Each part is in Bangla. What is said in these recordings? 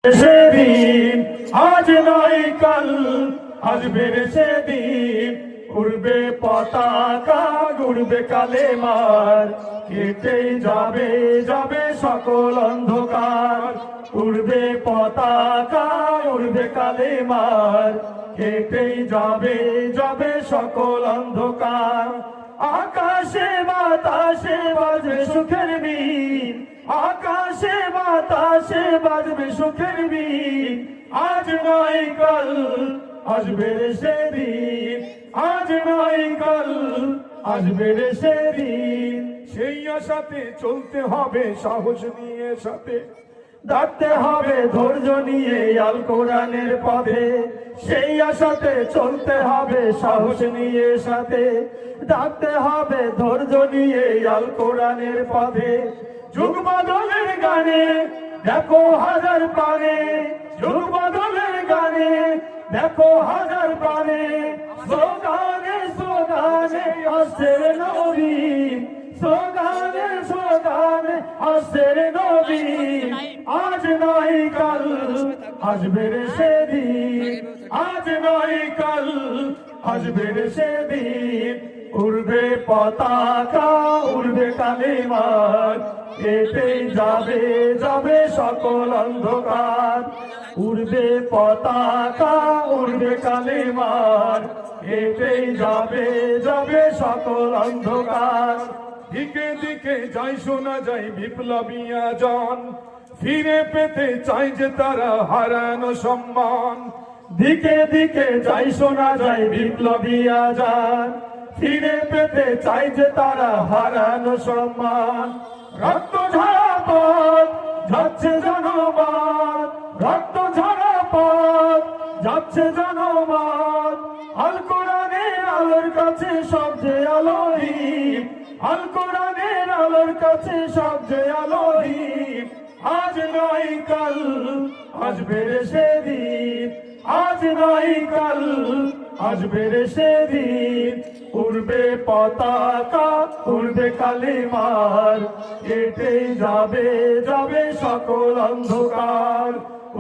সেদিন আজ নয় কাল আসবে রে সেদিন উড়বে পতাকা উড়বে কালেমার কেটেই যাবে যাবে সকল অন্ধকার উড়বে পতাকা উড়বে কালেমার কেটেই যাবে যাবে সকল অন্ধকার আকাশে বাতাসে বাজবে সুখের বীণ আকাশে বাতাসে বাজবে সুখের বীণ আজ নয় কাল আসবে রে সেদিন আজ নয় কাল আসবে রে সেদিন সেই আশাতে চলতে হবে সাহস নিয়ে সাথে ডাকতে হবে ধৈর্য নিয়ে আল কোরআনের পথে সেই আশাতে চলতে হবে সাহস নিয়ে সাথে ডাকতে হবে ধৈর্য নিয়ে আল কোরআনের পথে যুগ বদলের গানে দেখো হাজার প্রাণে যুগ বদলের গানে দেখো হাজার প্রাণে সোগানে সোগানে আসের নবী সোগানে সোগানে আসের নবী আজ নয় কাল আসবে রে সেদিন আজ নয় কাল আসবে রে সেদিন উড়বে পতাকা উড়বে কালেমার কেটেই যাবে যাবে সকল অন্ধকার উড়বে পতাকা উড়বে কালেমার কেটেই যাবে যাবে সকল অন্ধকার দিকে দিকে যাই শোনা যায় বিপ্লবী আজান ফিরে পেতে চাই যে তারা হারানো সম্মান দিকে দিকে যাই শোনা যায় বিপ্লবী আজান ফিরে পেতে চাই যে তারা হারানো সম্মান রক্ত ঝরা পথ যাচ্ছে জনমান রক্ত ঝরা পথ যাচ্ছে জনমান আল কোরআনের আলোর কাছে সবচেয়ে আলোহীন আল কোরআনের আলোর কাছে সবচেয়ে আলোহীন আজ নয় কাল আসবে রে সেদিন আজ নয় কাল আসবে রে সেদিন উড়বে পতাকা উড়বে কালেমার কেটেই যাবে যাবে সকল অন্ধকার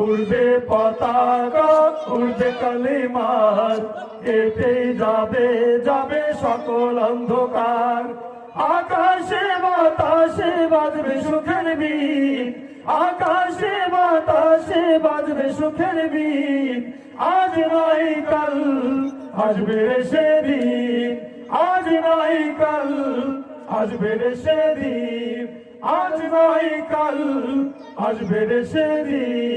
উড়বে পতাকা উড়বে কালেমার কেটেই যাবে যাবে সকল অন্ধকার আকাশে বাতাসে বাজবে সুখের বীণ আকাশে বাতাসে বাজবে সুখের বীণ আজ নয় কাল আসবে রে সেদিন আজ নয় কাল আসবে রে সেদিন আজ নয় কাল আসবে রে সেদিন